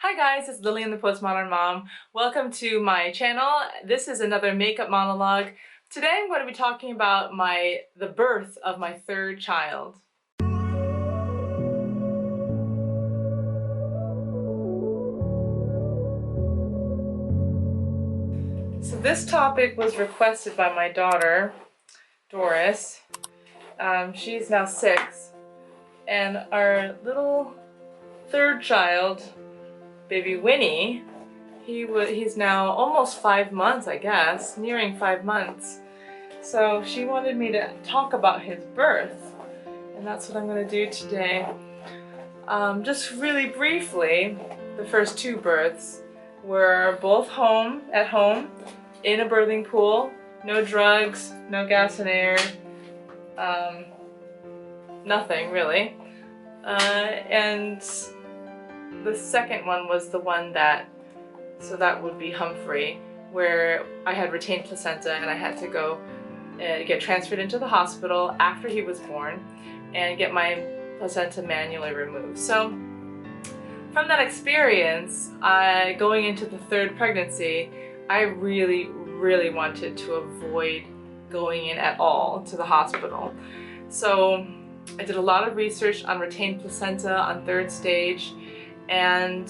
Hi guys, it's Lillian the Postmodern Mom. Welcome to my channel. This is another makeup monologue. Today I'm going to be talking about the birth of my third child. So this topic was requested by my daughter, Doris. She's now 6, and our little third child, baby Winnie, he's now almost 5 months, I guess, nearing 5 months. So she wanted me to talk about his birth, and that's what I'm going to do today. Just really briefly, the first 2 births were both at home, in a birthing pool, no drugs, no gas and air, nothing really. And the second one was the one that would be Humphrey, where I had retained placenta and I had to go get transferred into the hospital after he was born and get my placenta manually removed. So from that experience, going into the third pregnancy, I really wanted to avoid going in at all to the hospital. So I did a lot of research on retained placenta on 3rd stage, and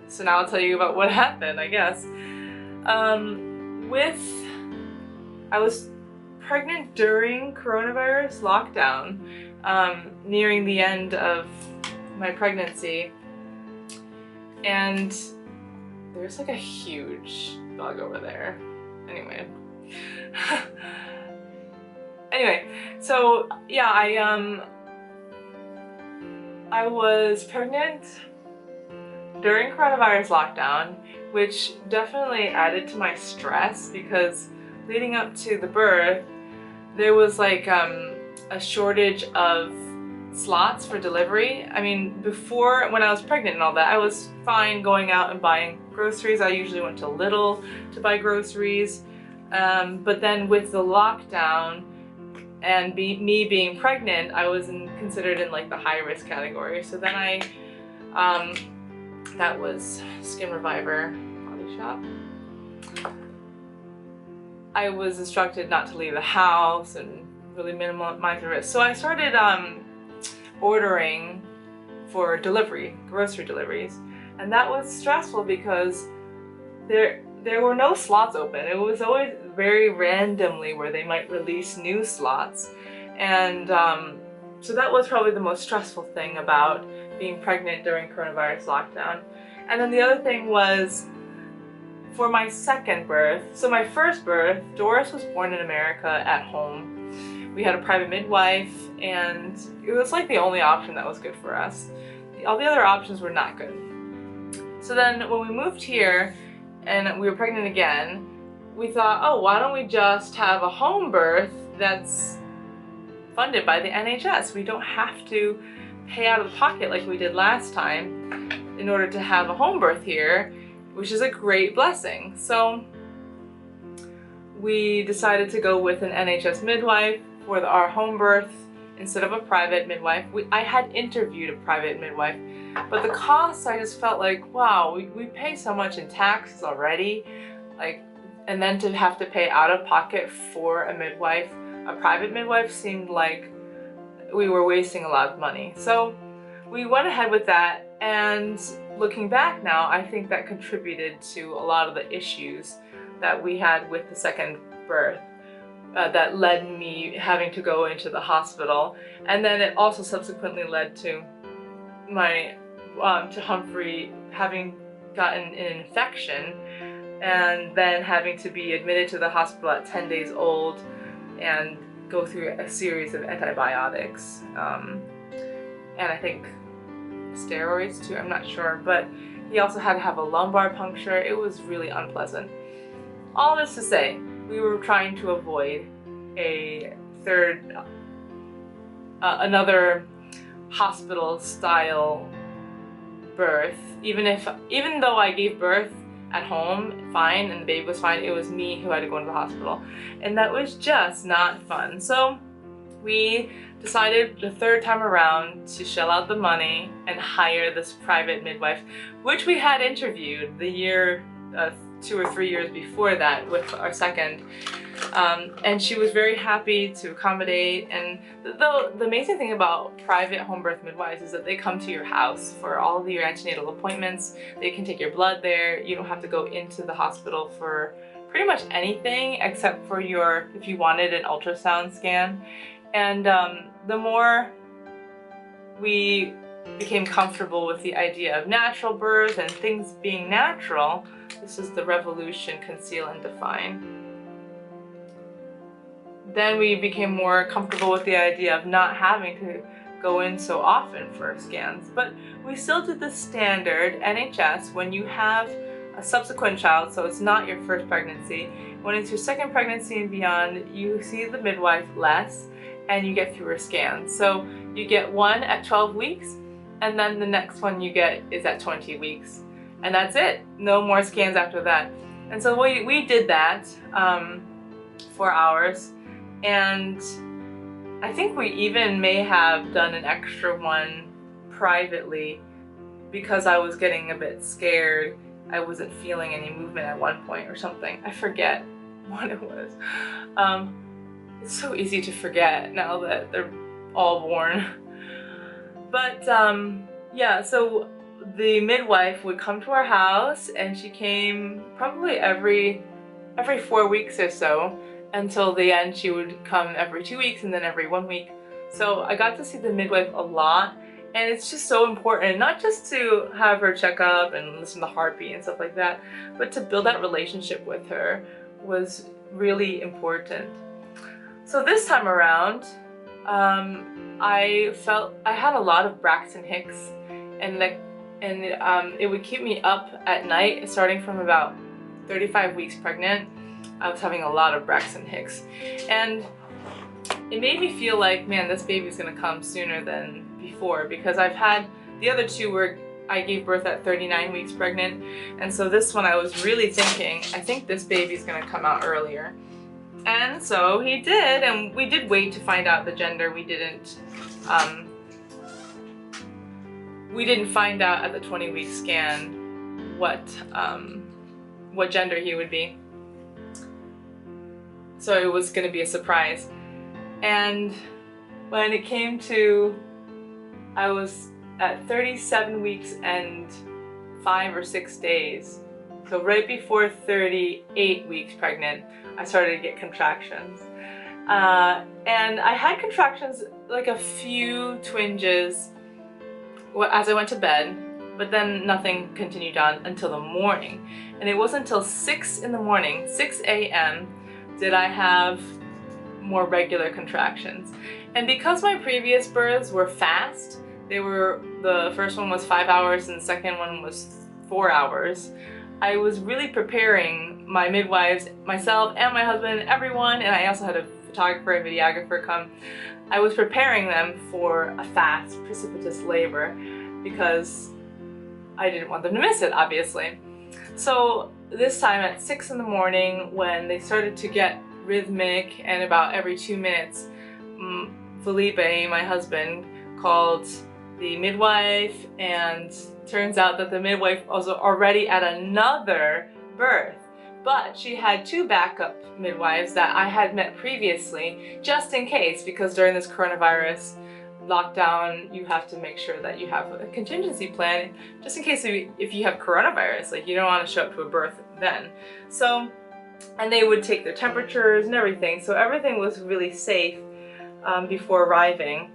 so now I'll tell you about what happened, I guess. I was pregnant during coronavirus lockdown, nearing the end of my pregnancy, and there's like a huge bug over there. Anyway, so yeah, I was pregnant during coronavirus lockdown, which definitely added to my stress because leading up to the birth, there was like a shortage of slots for delivery. I mean, before, when I was pregnant and all that, I was fine going out and buying groceries. I usually went to Lidl to buy groceries. But then with the lockdown and me being pregnant, I was considered in like the high risk category. So then that was Skin Reviver Body Shop. I was instructed not to leave the house and really minimize the risk. So I started ordering for grocery deliveries. And that was stressful because there were no slots open. It was always very randomly where they might release new slots. And so that was probably the most stressful thing about being pregnant during coronavirus lockdown. And then the other thing was for my second birth. So my first birth, Doris was born in America at home. We had a private midwife, and it was like the only option that was good for us. All the other options were not good. So then when we moved here and we were pregnant again, we thought, oh, why don't we just have a home birth that's funded by the NHS? We don't have to pay out of pocket like we did last time in order to have a home birth here, which is a great blessing. So we decided to go with an NHS midwife for our home birth instead of a private midwife. I had interviewed a private midwife, but the costs, I just felt like, wow, we pay so much in taxes already, and then to have to pay out of pocket for a private midwife seemed like we were wasting a lot of money. So we went ahead with that, and looking back now, I think that contributed to a lot of the issues that we had with the second birth. That led me having to go into the hospital, and then it also subsequently led to to Humphrey having gotten an infection and then having to be admitted to the hospital at 10 days old and go through a series of antibiotics and I think steroids too, I'm not sure, but he also had to have a lumbar puncture. It was really unpleasant. All this to say, we were trying to avoid another hospital-style birth. Even though I gave birth at home fine and the baby was fine, it was me who had to go into the hospital, and that was just not fun. So we decided the third time around to shell out the money and hire this private midwife, which we had interviewed the year 2 or 3 years before that with our second. And she was very happy to accommodate. And the amazing thing about private home birth midwives is that they come to your house for all of your antenatal appointments. They can take your blood there. You don't have to go into the hospital for pretty much anything except for if you wanted an ultrasound scan. And the more we became comfortable with the idea of natural birth and things being natural, this is the revolution, conceal and define. Then we became more comfortable with the idea of not having to go in so often for scans. But we still did the standard NHS when you have a subsequent child, so it's not your first pregnancy. When it's your second pregnancy and beyond, you see the midwife less and you get fewer scans. So you get one at 12 weeks and then the next one you get is at 20 weeks. And that's it. No more scans after that. And so we did that for ours. And I think we even may have done an extra one privately because I was getting a bit scared. I wasn't feeling any movement at one point or something. I forget what it was. It's so easy to forget now that they're all born. But yeah, so the midwife would come to our house, and she came probably every 4 weeks or so. Until the end, she would come every 2 weeks and then every 1 week. So I got to see the midwife a lot, and it's just so important, not just to have her check up and listen to heartbeat and stuff like that, but to build that relationship with her was really important. So this time around, I felt I had a lot of Braxton Hicks, and it would keep me up at night starting from about 35 weeks pregnant. I was having a lot of Braxton Hicks, and it made me feel like, man, this baby's gonna come sooner than before, because I've had the other two where I gave birth at 39 weeks pregnant, and so this one I was really thinking, I think this baby's gonna come out earlier. And so he did, and we did wait to find out the gender. We didn't find out at the 20-week scan what gender he would be. So it was going to be a surprise. And when it came to, I was at 37 weeks and 5 or 6 days. So right before 38 weeks pregnant, I started to get contractions. And I had contractions, like a few twinges as I went to bed, but then nothing continued on until the morning. And it wasn't until 6 in the morning, 6 a.m., did I have more regular contractions. And because my previous births were fast, the first one was 5 hours and the second one was 4 hours, I was really preparing my midwives, myself and my husband, everyone, and I also had a photographer and videographer come. I was preparing them for a fast, precipitous labor because I didn't want them to miss it, obviously. So this time at 6 in the morning, when they started to get rhythmic, and about every 2 minutes, Felipe, my husband, called the midwife, and turns out that the midwife was already at another birth. But she had 2 backup midwives that I had met previously, just in case, because during this coronavirus lockdown, you have to make sure that you have a contingency plan, just in case if you have coronavirus, like you don't want to show up to a birth then. So, and they would take their temperatures and everything, so everything was really safe before arriving.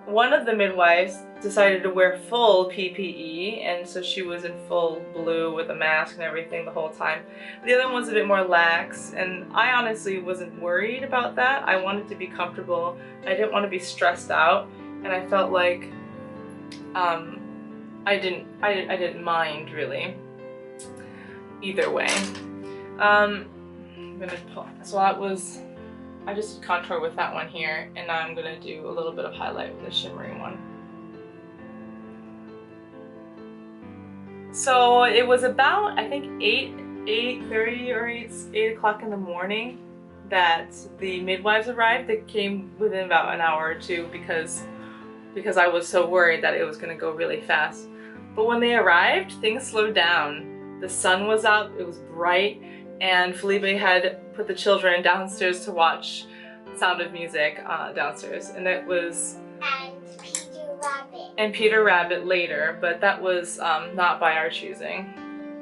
One of the midwives decided to wear full PPE, and so she was in full blue with a mask and everything the whole time. The other one was a bit more lax, and I honestly wasn't worried about that. I wanted to be comfortable. I didn't want to be stressed out, and I felt like I didn't mind really either way. I'm gonna pull, so that was, I just contour with that one here, and now I'm gonna do a little bit of highlight with the shimmering one. So it was about, I think 8:30 or 8 o'clock in the morning that the midwives arrived. They came within about an hour or two because I was so worried that it was going to go really fast. But when they arrived, things slowed down. The sun was out, it was bright, and Felipe had put the children downstairs to watch Sound of Music downstairs, and it was... And Peter Rabbit later, but that was not by our choosing.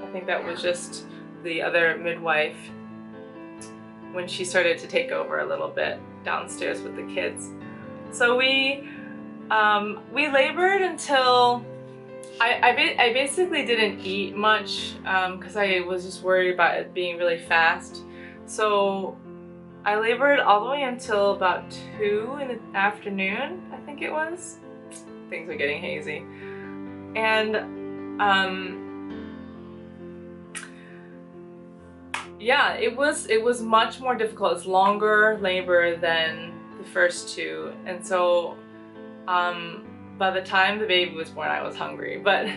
I think that was just the other midwife when she started to take over a little bit downstairs with the kids. So we labored until I basically didn't eat much because I was just worried about it being really fast. So I labored all the way until about 2 in the afternoon, I think it was. Things are getting hazy. And yeah, it was much more difficult. It's longer labor than the first 2, and so by the time the baby was born, I was hungry. But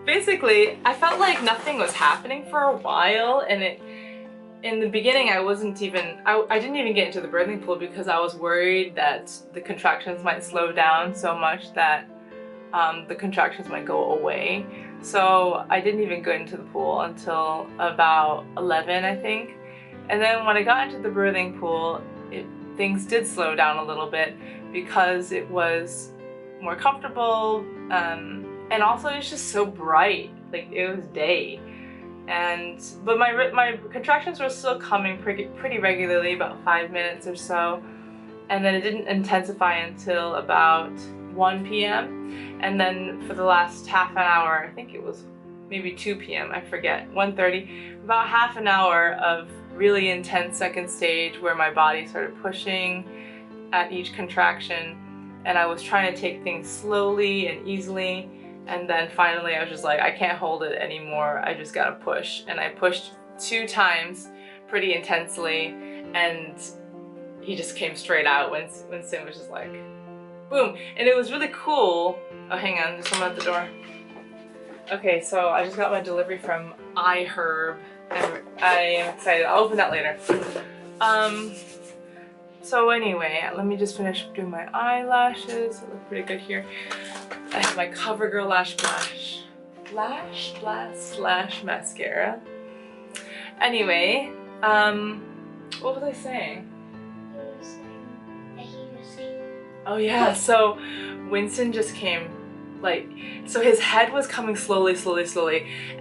basically, I felt like nothing was happening for a while, and in the beginning, I didn't even get into the birthing pool because I was worried that the contractions might slow down so much that the contractions might go away. So I didn't even go into the pool until about 11, I think. And then when I got into the birthing pool, things did slow down a little bit because it was more comfortable, and also it's just so bright, like it was day. But my contractions were still coming pretty regularly, about 5 minutes or so, and then it didn't intensify until about 1 p.m. and then for the last half an hour, I think it was maybe 2 p.m. I forget, 1:30, about half an hour of really intense second stage where my body started pushing at each contraction, and I was trying to take things slowly and easily. And then finally I was just like, I can't hold it anymore, I just gotta push. And I pushed 2 times pretty intensely, and he just came straight out when Sim was just like, boom. And it was really cool. Oh, hang on, there's someone at the door. Okay, so I just got my delivery from iHerb, and I am excited. I'll open that later. So anyway, let me just finish doing my eyelashes. They look pretty good here. I have my CoverGirl Lash Blast mascara. Anyway, what was I saying? You were saying that he was saying. Oh yeah, so Winston just came, so his head was coming slowly,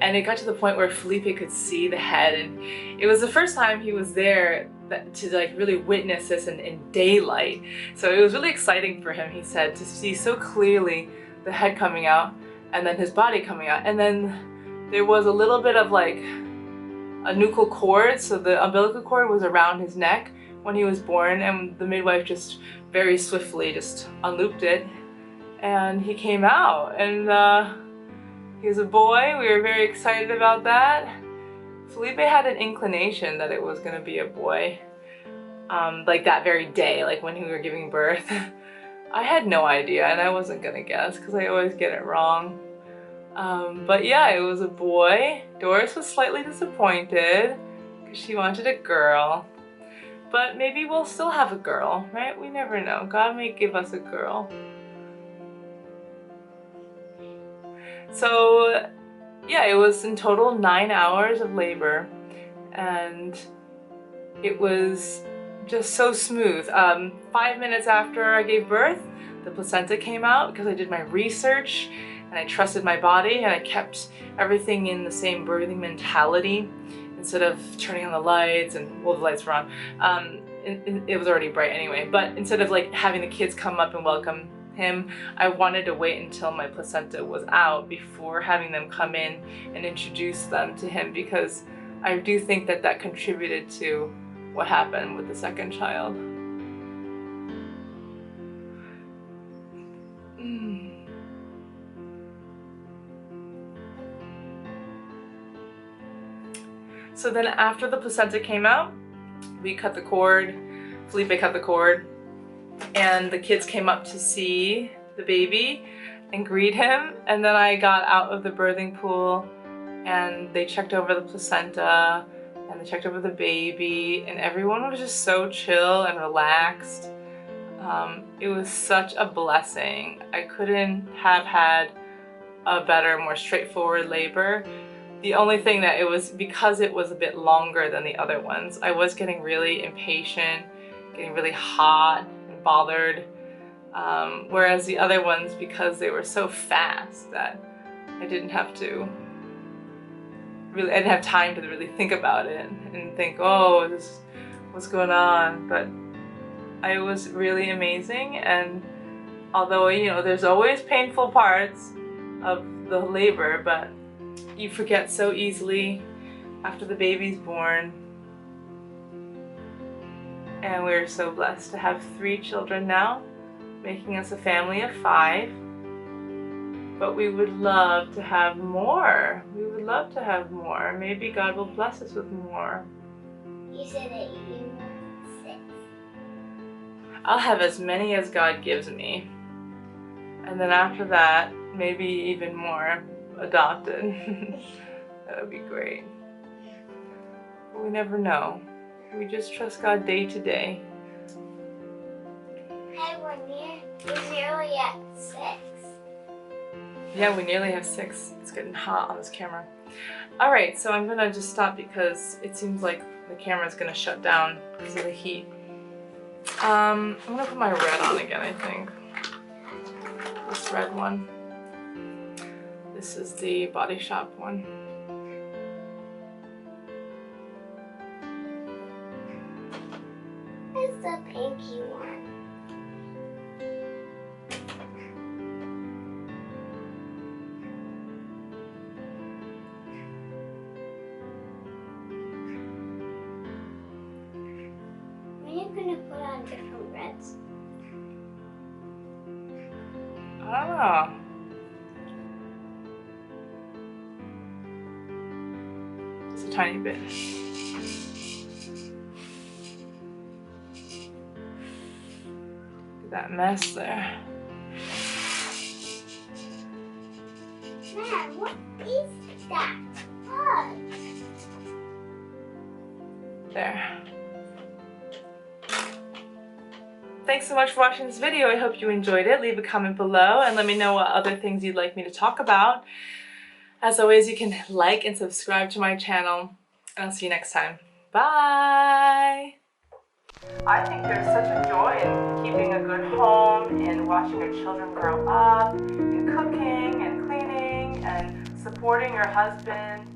and it got to the point where Felipe could see the head, and it was the first time he was there to like really witness this in daylight. So it was really exciting for him, he said, to see so clearly the head coming out and then his body coming out. And then there was a little bit of like a nuchal cord, so the umbilical cord was around his neck when he was born, and the midwife just very swiftly just unlooped it, and he came out, and he was a boy. We were very excited about that. Felipe had an inclination that it was going to be a boy, like that very day, like when we were giving birth. I had no idea, and I wasn't going to guess because I always get it wrong. But yeah, it was a boy. Doris was slightly disappointed because she wanted a girl. But maybe we'll still have a girl, right? We never know. God may give us a girl. So yeah, it was in total 9 hours of labor, and it was just so smooth. 5 minutes after I gave birth, the placenta came out because I did my research and I trusted my body, and I kept everything in the same birthing mentality. Instead of turning on the lights, and well, the lights were on, it was already bright anyway, but instead of like having the kids come up and welcome him, I wanted to wait until my placenta was out before having them come in and introduce them to him, because I do think that that contributed to what happened with the second child. So then after the placenta came out, we cut the cord, Felipe cut the cord, and the kids came up to see the baby and greet him. And then I got out of the birthing pool and they checked over the placenta and they checked over the baby, and everyone was just so chill and relaxed. It was such a blessing. I couldn't have had a better, more straightforward labor. The only thing that it was, because it was a bit longer than the other ones, I was getting really impatient, getting really hot and bothered. Whereas the other ones, because they were so fast that I didn't have to really, I didn't have time to really think about it and think, oh, what's going on? But it was really amazing. And although, you know, there's always painful parts of the labor, but you forget so easily after the baby's born. And we're so blessed to have 3 children now, making us a family of 5. But we would love to have more. We would love to have more. Maybe God will bless us with more. You said that you want 6. I'll have as many as God gives me. And then after that, maybe even more adopted. That would be great. But we never know. We just trust God day to day. Hey, we're nearly at 6. Yeah, we nearly have 6. It's getting hot on this camera. Alright, so I'm gonna just stop because it seems like the camera's gonna shut down because of the heat. I'm gonna put my red on again, I think. This red one. This is the Body Shop one. It's the pinky one. When are you gonna put on different reds? I don't know. Just a tiny bit. Look at that mess there. Man, what is that? Bug. There. Thanks so much for watching this video. I hope you enjoyed it. Leave a comment below and let me know what other things you'd like me to talk about. As always, you can like and subscribe to my channel. And I'll see you next time. Bye! I think there's such a joy in keeping a good home and watching your children grow up and cooking and cleaning and supporting your husband